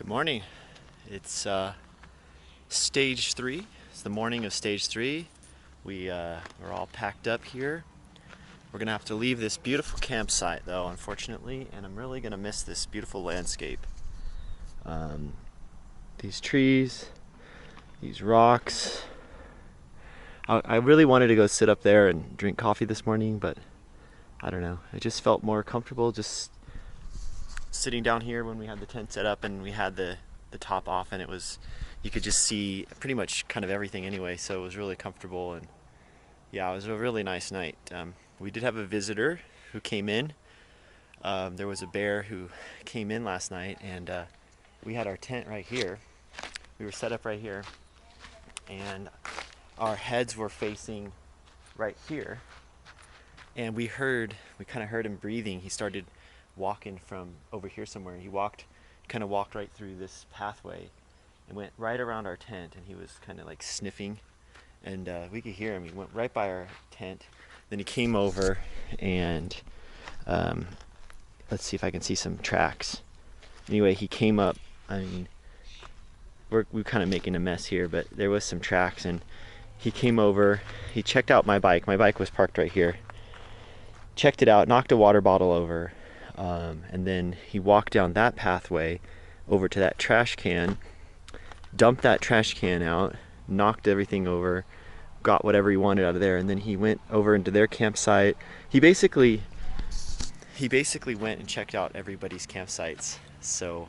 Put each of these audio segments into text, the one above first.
Good morning. It's stage 3. It's the morning of stage 3. We're all packed up here. We're gonna have to leave this beautiful campsite though, unfortunately, and I'm really gonna miss this beautiful landscape. These trees, these rocks. I really wanted to go sit up there and drink coffee this morning, but I don't know. I just felt more comfortable just sitting down here when we had the tent set up and we had the top off, and you could just see pretty much kind of everything anyway, so it was really comfortable. And yeah, it was a really nice night. We did have a visitor who came in. There was a bear who came in last night, and we had our tent right here. We were set up right here, and our heads were facing right here, and we kind of heard him breathing. He started walking from over here somewhere. He kind of walked right through this pathway and went right around our tent, and he was kind of like sniffing, and we could hear him. He went right by our tent, then he came over, and let's see if I can see some tracks. Anyway, he came up. I mean, we're kind of making a mess here, but there was some tracks, and he came over. He checked out my bike. My bike was parked right here. Checked it out, knocked a water bottle over, and then he walked down that pathway over to that trash can, dumped that trash can out, knocked everything over, got whatever he wanted out of there, and then he went over into their campsite. He basically went and checked out everybody's campsites. So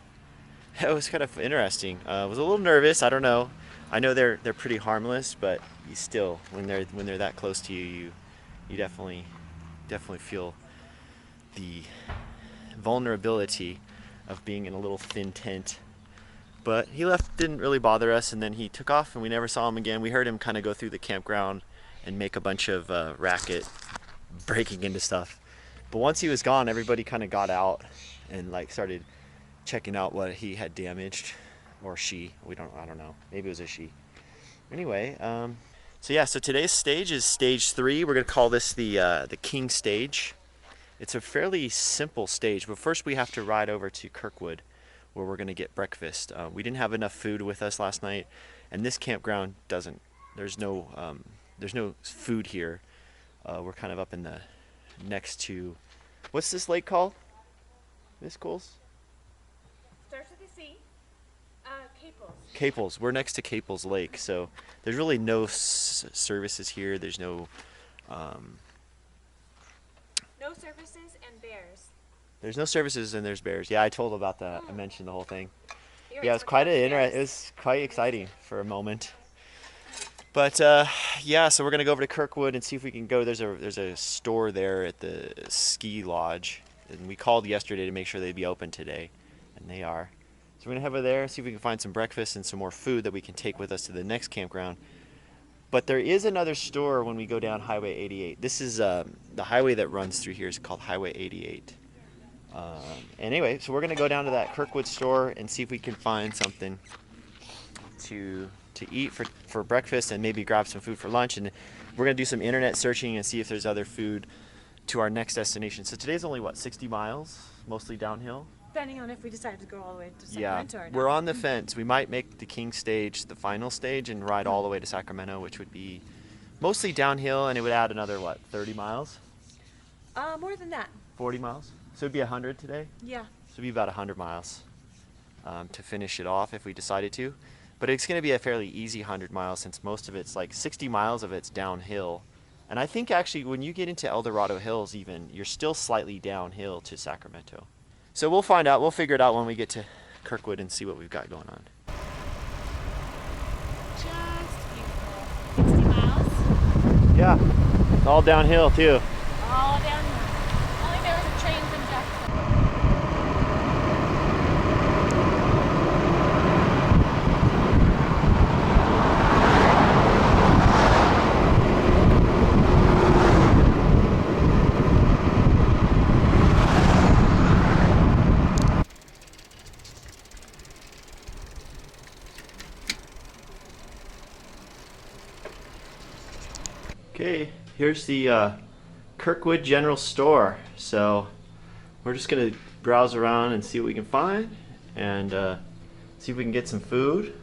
it was kind of interesting. I was a little nervous. I don't know. I know they're pretty harmless, but you still, when they're that close to you, you definitely feel the vulnerability of being in a little thin tent. But he left, didn't really bother us, and then he took off, and we never saw him again. We heard him kind of go through the campground and make a bunch of racket, breaking into stuff. But once he was gone, everybody kind of got out and like started checking out what he had damaged, or she. I don't know. Maybe it was a she. Anyway, so today's stage is stage 3. We're gonna call this the King stage. It's a fairly simple stage, but first we have to ride over to Kirkwood, where we're gonna get breakfast. We didn't have enough food with us last night, and this campground doesn't. There's no food here. We're kind of up in the next to, what's this lake called? Miss Coles? Starts with a C. Caples. Caples. We're next to Caples Lake, so there's really no services here. There's no No services and bears. There's no services and there's bears. Yeah, I told about that. I mentioned the whole thing. You're Yeah, it was quite it was quite exciting for a moment. But yeah, so we're gonna go over to Kirkwood and see if we can go. There's a store there at the ski lodge, and we called yesterday to make sure they'd be open today, and they are. So we're gonna head over there, see if we can find some breakfast and some more food that we can take with us to the next campground. But there is another store when we go down Highway 88. This is the highway that runs through here is called Highway 88. Anyway, so we're gonna go down to that Kirkwood store and see if we can find something to eat for breakfast, and maybe grab some food for lunch. And we're gonna do some internet searching and see if there's other food to our next destination. So today's only 60 miles, mostly downhill. Depending on if we decide to go all the way to Sacramento or not. We're on the fence. We might make the King stage the final stage and ride all the way to Sacramento, which would be mostly downhill, and it would add another 30 miles? More than that. 40 miles? So it'd be 100 today? Yeah. So it'd be about 100 miles to finish it off if we decided to. But it's going to be a fairly easy 100 miles, since most of it's 60 miles of it's downhill. And I think actually when you get into El Dorado Hills even, you're still slightly downhill to Sacramento. So we'll find out. We'll figure it out when we get to Kirkwood and see what we've got going on. Just beautiful. 60 miles. Yeah, it's all downhill too. All downhill. Only there was a train from Jackson. Okay, here's the Kirkwood General Store. So we're just gonna browse around and see what we can find, and see if we can get some food,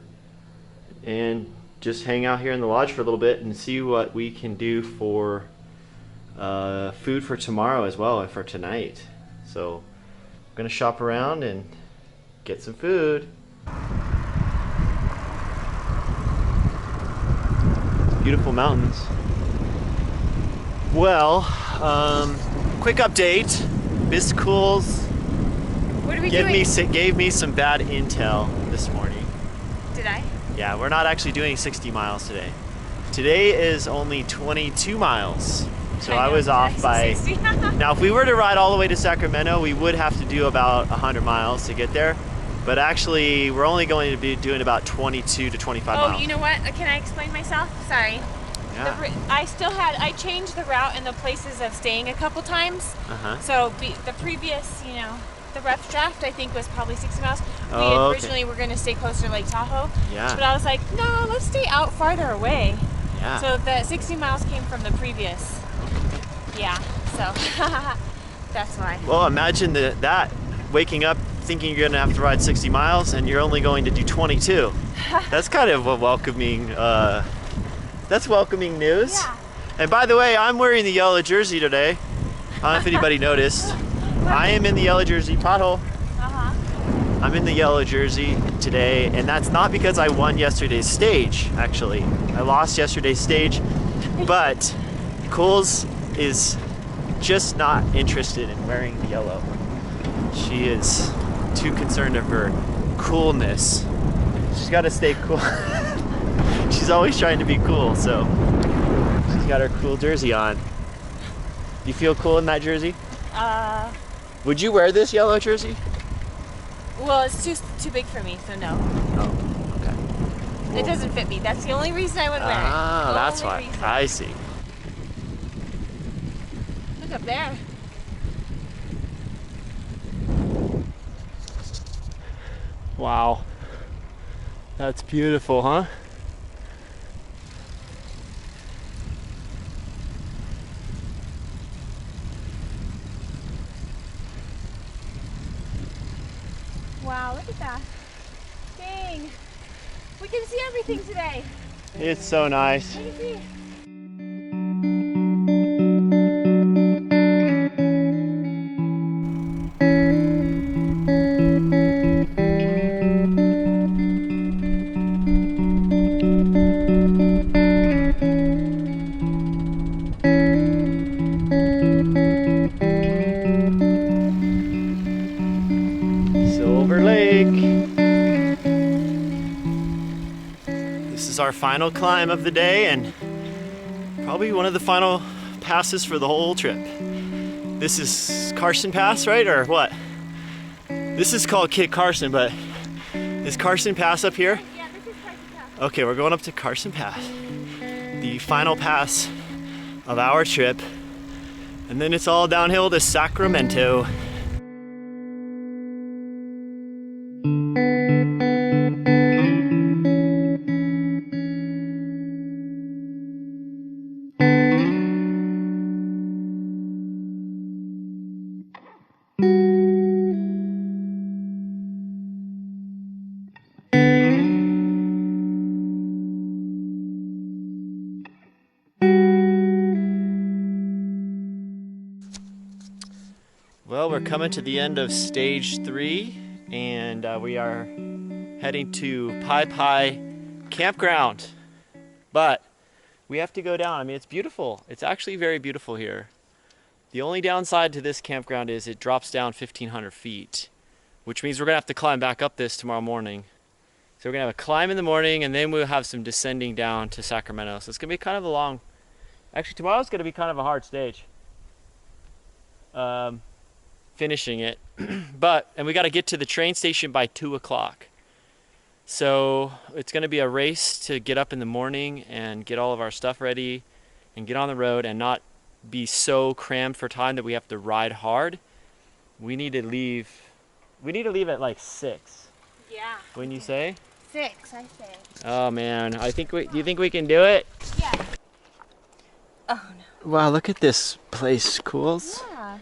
and just hang out here in the lodge for a little bit and see what we can do for food for tomorrow as well, and for tonight. So I'm gonna shop around and get some food. Beautiful mountains. Well, quick update. Biscools What are we gave doing? me some bad intel this morning. Did I? Yeah, we're not actually doing 60 miles today. Today is only 22 miles. So I was off by... Now, if we were to ride all the way to Sacramento, we would have to do about 100 miles to get there. But actually, we're only going to be doing about 22 to 25 miles. Oh, you know what? Can I explain myself? Sorry. Yeah. I changed the route and the places of staying a couple times. So the previous, the rough draft, I think, was probably 60 miles. We originally were going to stay closer to Lake Tahoe. Yeah. But I was like, no, let's stay out farther away. Yeah. So the 60 miles came from the previous. Yeah, so that's why. Well, imagine that waking up thinking you're gonna have to ride 60 miles and you're only going to do 22. That's kind of a welcoming, that's welcoming news. Yeah. And by the way, I'm wearing the yellow jersey today. I don't know if anybody noticed. I am in the yellow jersey. Pothole. I'm in the yellow jersey today, and that's not because I won yesterday's stage, actually. I lost yesterday's stage, but Coles is just not interested in wearing the yellow. She is too concerned of her coolness. She's got to stay cool. She's always trying to be cool, so she's got her cool jersey on. Do you feel cool in that jersey? Would you wear this yellow jersey? Well, it's too big for me, so no. Oh, okay. It doesn't fit me. That's the only reason I would wear it. Ah, that's why. Reason. I see. Look up there. Wow. That's beautiful, huh? Wow, look at that. Dang. We can see everything today. It's so nice. Let me see. Silver Lake. This is our final climb of the day and probably one of the final passes for the whole trip. This is Carson Pass, right? Or what? This is called Kit Carson, but is Carson Pass up here? Yeah, this is Carson Pass. Okay, we're going up to Carson Pass. The final pass of our trip. And then it's all downhill to Sacramento. Well, we're coming to the end of stage 3, and we are heading to Pai Pai Campground. But we have to go down. I mean, it's beautiful. It's actually very beautiful here. The only downside to this campground is it drops down 1,500 feet, which means we're gonna have to climb back up this tomorrow morning. So we're gonna have a climb in the morning, and then we'll have some descending down to Sacramento. So it's gonna be kind of a long, actually tomorrow's gonna be kind of a hard stage. Finishing it, and we got to get to the train station by 2 o'clock. So it's going to be a race to get up in the morning and get all of our stuff ready and get on the road and not be so crammed for time that we have to ride hard. We need to leave at like 6. Yeah. Wouldn't you say? 6, I say. Oh man, do you think we can do it? Yeah. Oh no. Wow, look at this place, Cools. Yeah.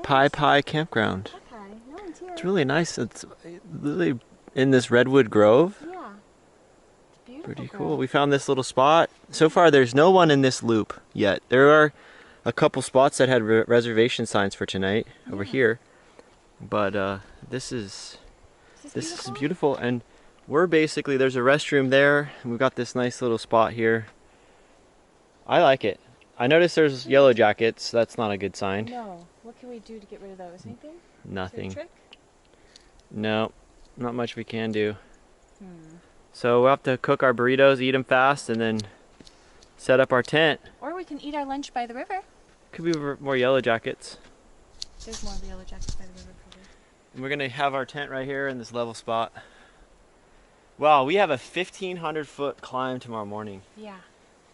Pai Pai Campground. Okay, no one's here. It's really nice. It's really in this redwood grove. Yeah. It's beautiful. Pretty cool. Grove. We found this little spot. So far, there's no one in this loop yet. There are a couple spots that had reservation signs for tonight over here, but this is beautiful. And we're basically, there's a restroom there, and we've got this nice little spot here. I like it. I noticed there's yellow jackets. That's not a good sign. No. What can we do to get rid of those? Anything? Nothing. Is there a trick? No, not much we can do. So we'll have to cook our burritos, eat them fast, and then set up our tent. Or we can eat our lunch by the river. Could be more yellow jackets. There's more of the yellow jackets by the river, probably. And we're gonna have our tent right here in this level spot. Wow, we have a 1,500-foot climb tomorrow morning. Yeah.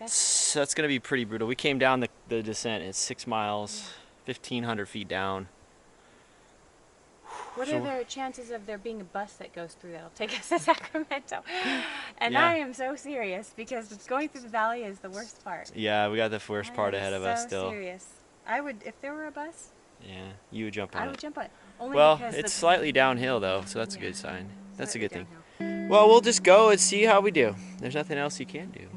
So that's gonna be pretty brutal. We came down the descent. It's 6 miles, 1,500 feet down. What are the chances of there being a bus that goes through that'll take us to Sacramento? And Yeah. I am so serious because going through the valley is the worst part. Yeah, we got the worst part ahead of us still. So serious. I would, if there were a bus, Yeah, you would jump on it. I would jump on it. Only Well, because it's slightly downhill though, so that's a Yeah. good sign. That's a Slightly good thing. downhill. Well, we'll just go and see how we do. There's nothing else you can do.